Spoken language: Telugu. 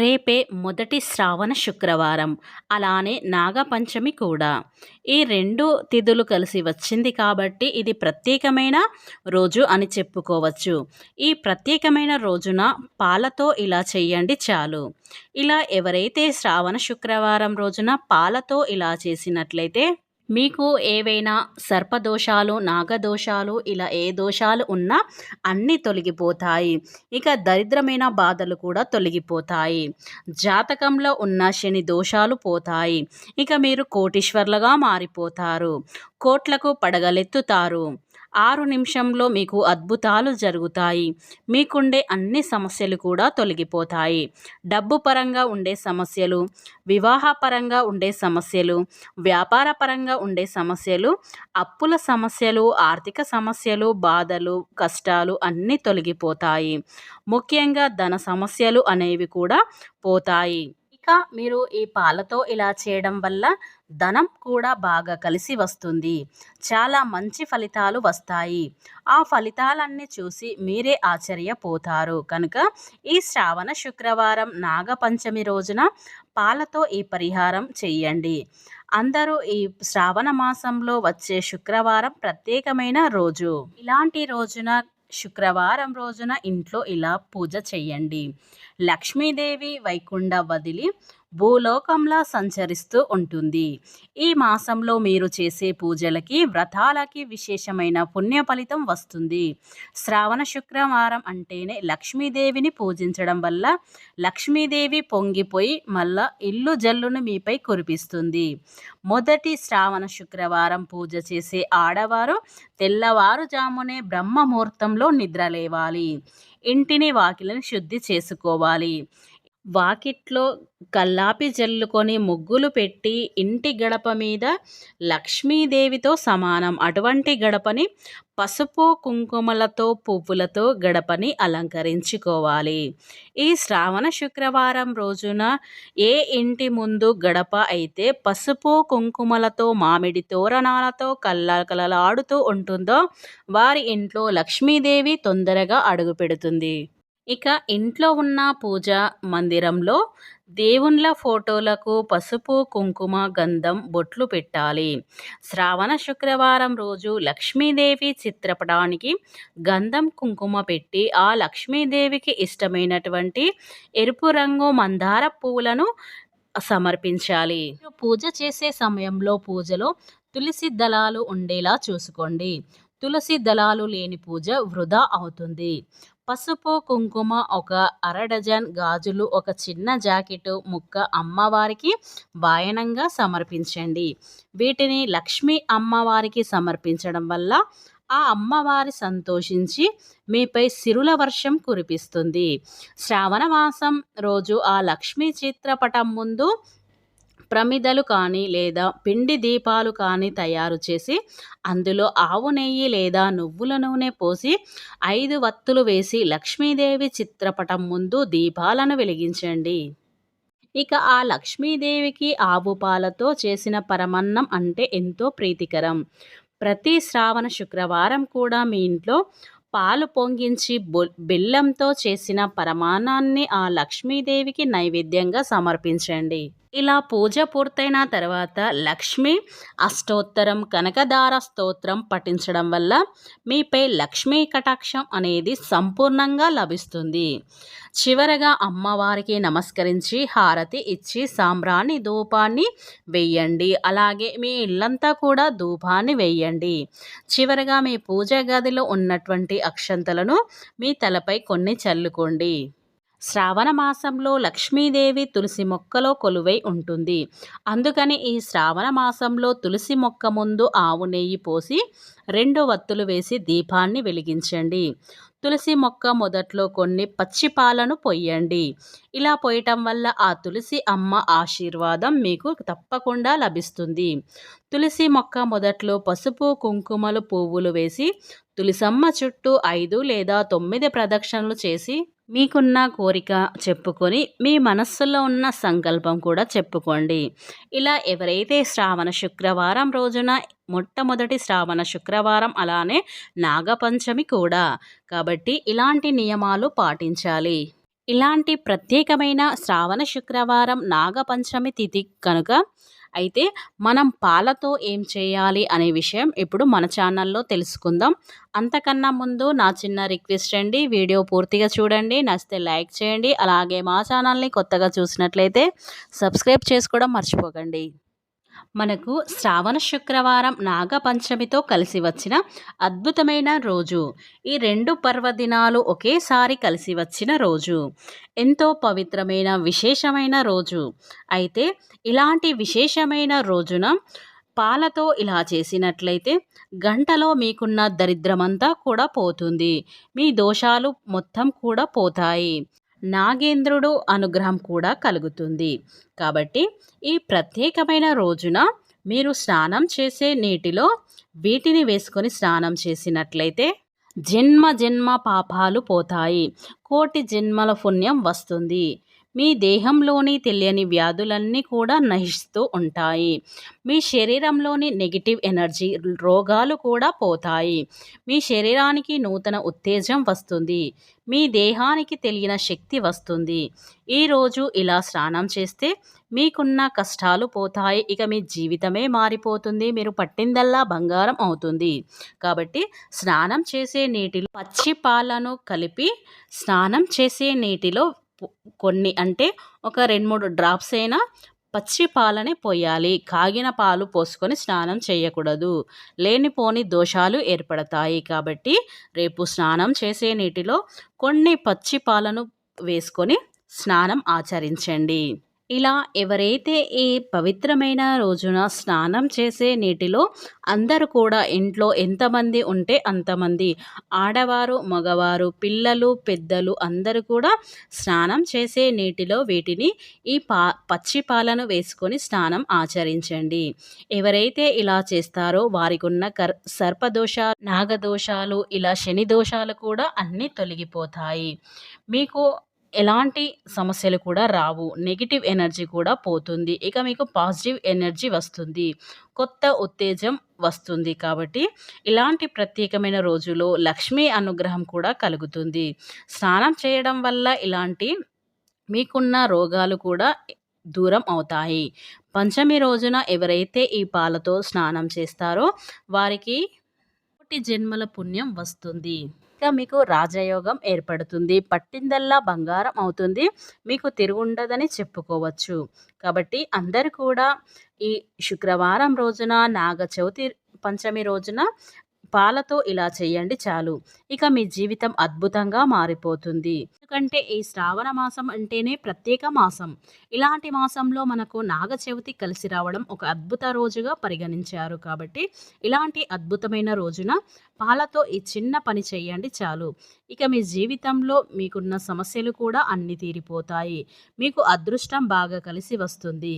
రేపే మొదటి శ్రావణ శుక్రవారం. అలానే నాగపంచమి కూడా. ఈ 2 తిథులు కలిసి వచ్చింది కాబట్టి ఇది ప్రత్యేకమైన రోజు అని చెప్పుకోవచ్చు. ఈ ప్రత్యేకమైన రోజున పాలతో ఇలా చేయండి చాలు. ఇలా ఎవరైతే శ్రావణ శుక్రవారం రోజున పాలతో ఇలా చేసినట్లయితే మీకు ఏవైనా సర్పదోషాలు, నాగదోషాలు ఇలా ఏ దోషాలు ఉన్నా అన్నీ తొలగిపోతాయి. ఇక దరిద్రమైన బాధలు కూడా తొలగిపోతాయి. జాతకంలో ఉన్న శని దోషాలు పోతాయి. ఇక మీరు కోటీశ్వర్లుగా మారిపోతారు. కోట్లకు పడగలెత్తుతారు. 6 నిమిషంలో మీకు అద్భుతాలు జరుగుతాయి. మీకుండే అన్ని సమస్యలు కూడా తొలగిపోతాయి. డబ్బు పరంగా ఉండే సమస్యలు, వివాహపరంగా ఉండే సమస్యలు, వ్యాపార పరంగా ఉండే సమస్యలు, అప్పుల సమస్యలు, ఆర్థిక సమస్యలు, బాధలు, కష్టాలు అన్నీ తొలగిపోతాయి. ముఖ్యంగా ధన సమస్యలు అనేవి కూడా పోతాయి. ఇక మీరు ఈ పాలతో ఇలా చేయడం వల్ల ధనం కూడా బాగా కలిసి వస్తుంది. చాలా మంచి ఫలితాలు వస్తాయి. ఆ ఫలితాలన్నీ చూసి మీరే ఆశ్చర్యపోతారు. కనుక ఈ శ్రావణ శుక్రవారం నాగపంచమి రోజున పాలతో ఈ పరిహారం చెయ్యండి. అందరూ ఈ శ్రావణ మాసంలో వచ్చే శుక్రవారం ప్రత్యేకమైన రోజు. ఇలాంటి రోజున శుక్రవారం రోజున ఇంట్లో ఇలా పూజ చెయ్యండి. లక్ష్మీదేవి వైకుంఠ వదిలి భూలోకంలా సంచరిస్తూ ఉంటుంది. ఈ మాసంలో మీరు చేసే పూజలకి, వ్రతాలకి విశేషమైన పుణ్య ఫలితం వస్తుంది. శ్రావణ శుక్రవారం అంటేనే లక్ష్మీదేవిని పూజించడం వల్ల లక్ష్మీదేవి పొంగిపోయి మళ్ళా ఇల్లు జల్లును మీపై కురిపిస్తుంది. మొదటి శ్రావణ శుక్రవారం పూజ చేసే ఆడవారు తెల్లవారుజామునే బ్రహ్మముహూర్తంలో నిద్రలేవాలి. ఇంటిని వాకిలిని శుద్ధి చేసుకోవాలి. వాకిట్లో కల్లాపి జల్లుకొని ముగ్గులు పెట్టి ఇంటి గడప మీద లక్ష్మీదేవితో సమానం అటువంటి గడపని పసుపు కుంకుమలతో పువ్వులతో గడపని అలంకరించుకోవాలి. ఈ శ్రావణ శుక్రవారం రోజున ఏ ఇంటి ముందు గడప అయితే పసుపు కుంకుమలతో మామిడి తోరణాలతో కలకలలాడుతూ ఉంటుందో వారి ఇంట్లో లక్ష్మీదేవి తొందరగా అడుగు పెడుతుంది. ఇక ఇంట్లో ఉన్న పూజా మందిరంలో దేవుళ్ళ ఫోటోలకు పసుపు కుంకుమ గంధం బొట్లు పెట్టాలి. శ్రావణ శుక్రవారం రోజు లక్ష్మీదేవి చిత్రపటానికి గంధం కుంకుమ పెట్టి ఆ లక్ష్మీదేవికి ఇష్టమైనటువంటి ఎరుపు రంగు మందార పువ్వులను సమర్పించాలి. పూజ చేసే సమయంలో పూజలో తులసి దళాలు ఉండేలా చూసుకోండి. తులసి దళాలు లేని పూజ వృధా అవుతుంది. పసుపు కుంకుమ ఒక అర డజన్, గాజులు ఒక చిన్న జాకెట్ ముక్క అమ్మవారికి వాయనంగా సమర్పించండి. వీటిని లక్ష్మీ అమ్మవారికి సమర్పించడం వల్ల ఆ అమ్మవారి సంతోషించి మీపై సిరుల వర్షం కురిపిస్తుంది. శ్రావణ మాసం రోజు ఆ లక్ష్మీ చిత్రపటం ముందు ప్రమిదలు కానీ లేదా పిండి దీపాలు కానీ తయారు చేసి అందులో ఆవు నెయ్యి లేదా నువ్వుల నూనె పోసి 5 వత్తులు వేసి లక్ష్మీదేవి చిత్రపటం ముందు దీపాలను వెలిగించండి. ఇక ఆ లక్ష్మీదేవికి ఆవు పాలతో చేసిన పరమన్నం అంటే ఎంతో ప్రీతికరం. ప్రతి శ్రావణ శుక్రవారం కూడా మీ ఇంట్లో పాలు పొంగించి బెల్లంతో చేసిన పరమాన్నాన్ని ఆ లక్ష్మీదేవికి నైవేద్యంగా సమర్పించండి. ఇలా పూజ పూర్తయిన తర్వాత లక్ష్మీ అష్టోత్తరం, కనకదార స్తోత్రం పఠించడం వల్ల మీపై లక్ష్మీ కటాక్షం అనేది సంపూర్ణంగా లభిస్తుంది. చివరగా అమ్మవారికి నమస్కరించి హారతి ఇచ్చి సాంబ్రాణి ధూపాన్ని వెయ్యండి. అలాగే మీ ఇల్లంతా కూడా ధూపాన్ని వెయ్యండి. చివరగా మీ పూజ గదిలో ఉన్నటువంటి అక్షంతలను మీ తలపై కొన్ని చల్లుకోండి. శ్రావణ మాసంలో లక్ష్మీదేవి తులసి మొక్కలో కొలువై ఉంటుంది. అందుకని ఈ శ్రావణ మాసంలో తులసి మొక్క ముందు ఆవు నెయ్యి పోసి 2 వత్తులు వేసి దీపాన్ని వెలిగించండి. తులసి మొక్క మొదట్లో కొన్ని పచ్చి పాలను పొయ్యండి. ఇలా పోయటం వల్ల ఆ తులసి అమ్మ ఆశీర్వాదం మీకు తప్పకుండా లభిస్తుంది. తులసి మొక్క మొదట్లో పసుపు కుంకుమలు పువ్వులు వేసి తులసమ్మ చుట్టూ 5 లేదా 9 ప్రదక్షిణలు చేసి మీకున్న కోరిక చెప్పుకొని మీ మనస్సులో ఉన్న సంకల్పం కూడా చెప్పుకోండి. ఇలా ఎవరైతే శ్రావణ శుక్రవారం రోజున మొట్టమొదటి శ్రావణ శుక్రవారం అలానే నాగపంచమి కూడా కాబట్టి ఇలాంటి నియమాలు పాటించాలి. ఇలాంటి ప్రత్యేకమైన శ్రావణ శుక్రవారం నాగపంచమి తిథి కనుక అయితే మనం పాలతో ఏం చేయాలి అనే విషయం ఇప్పుడు మన ఛానల్లో తెలుసుకుందాం. అంతకన్నా ముందు నా చిన్న రిక్వెస్ట్ అండి, వీడియో పూర్తిగా చూడండి, నచ్చితే లైక్ చేయండి. అలాగే మా ఛానల్ని కొత్తగా చూసినట్లయితే సబ్స్క్రైబ్ చేసుకోవడం మర్చిపోకండి. మనకు శ్రావణ శుక్రవారం నాగపంచమితో కలిసి వచ్చిన అద్భుతమైన రోజు. ఈ రెండు పర్వదినాలు ఒకేసారి కలిసి వచ్చిన రోజు. ఎంతో పవిత్రమైన విశేషమైన రోజు. అయితే ఇలాంటి విశేషమైన రోజున పాలతో ఇలా చేసినట్లయితే గంటలో మీకున్న దరిద్రమంతా కూడా పోతుంది. మీ దోషాలు మొత్తం కూడా పోతాయి. నాగేంద్రుడు అనుగ్రహం కూడా కలుగుతుంది. కాబట్టి ఈ ప్రత్యేకమైన రోజున మీరు స్నానం చేసే నీటిలో వీటిని వేసుకొని స్నానం చేసినట్లయితే జన్మ జన్మ పాపాలు పోతాయి. కోటి జన్మల పుణ్యం వస్తుంది. మీ దేహంలోని తెలియని వ్యాధులన్నీ కూడా నశిస్తూ ఉంటాయి. మీ శరీరంలోని నెగిటివ్ ఎనర్జీ రోగాలు కూడా పోతాయి. మీ శరీరానికి నూతన ఉత్తేజం వస్తుంది. మీ దేహానికి తెలియని శక్తి వస్తుంది. ఈరోజు ఇలా స్నానం చేస్తే మీకున్న కష్టాలు పోతాయి. ఇక మీ జీవితమే మారిపోతుంది. మీరు పట్టిందల్లా బంగారం అవుతుంది. కాబట్టి స్నానం చేసే నీటిలో పచ్చి పాలను కలిపి స్నానం చేసే నీటిలో కొన్ని అంటే ఒక 2-3 డ్రాప్స్ అయినా పచ్చి పాలనే పోయాలి. కాగిన పాలు పోసుకొని స్నానం చేయకూడదు. లేనిపోని దోషాలు ఏర్పడతాయి. కాబట్టి రేపు స్నానం చేసే నీటిలో కొన్ని పచ్చి పాలను వేసుకొని స్నానం ఆచరించండి. ఇలా ఎవరైతే ఈ పవిత్రమైన రోజున స్నానం చేసే నీటిలో అందరూ కూడా ఇంట్లో ఎంతమంది ఉంటే అంతమంది ఆడవారు, మగవారు, పిల్లలు, పెద్దలు అందరూ కూడా స్నానం చేసే నీటిలో వీటిని ఈ పచ్చి పాలను వేసుకొని స్నానం ఆచరించండి. ఎవరైతే ఇలా చేస్తారో వారికి ఉన్న సర్పదోషాలు, నాగదోషాలు, ఇలా శని దోషాలు కూడా అన్నీ తొలగిపోతాయి. మీకు ఎలాంటి సమస్యలు కూడా రావు. నెగిటివ్ ఎనర్జీ కూడా పోతుంది. ఇక మీకు పాజిటివ్ ఎనర్జీ వస్తుంది. కొత్త ఉత్తేజం వస్తుంది. కాబట్టి ఇలాంటి ప్రత్యేకమైన రోజులో లక్ష్మీ అనుగ్రహం కూడా కలుగుతుంది. స్నానం చేయడం వల్ల ఇలాంటి మీకున్న రోగాలు కూడా దూరం అవుతాయి. పంచమి రోజున ఎవరైతే ఈ పాలతో స్నానం చేస్తారో వారికి కోటి జన్మల పుణ్యం వస్తుంది. ఇక మీకు రాజయోగం ఏర్పడుతుంది. పట్టిందల్లా బంగారం అవుతుంది. మీకు తిరుగుండదని చెప్పుకోవచ్చు. కాబట్టి అందరూ కూడా ఈ శుక్రవారం రోజున నాగ చవితి పంచమి రోజున పాలతో ఇలా చేయండి చాలు. ఇక మీ జీవితం అద్భుతంగా మారిపోతుంది. ఎందుకంటే ఈ శ్రావణ మాసం అంటేనే ప్రత్యేక మాసం. ఇలాంటి మాసంలో మనకు నాగ చవితి కలిసి రావడం ఒక అద్భుత రోజుగా పరిగణించారు. కాబట్టి ఇలాంటి అద్భుతమైన రోజున పాలతో ఈ చిన్న పని చేయండి చాలు. ఇక మీ జీవితంలో మీకున్న సమస్యలు కూడా అన్నీ తీరిపోతాయి. మీకు అదృష్టం బాగా కలిసి వస్తుంది.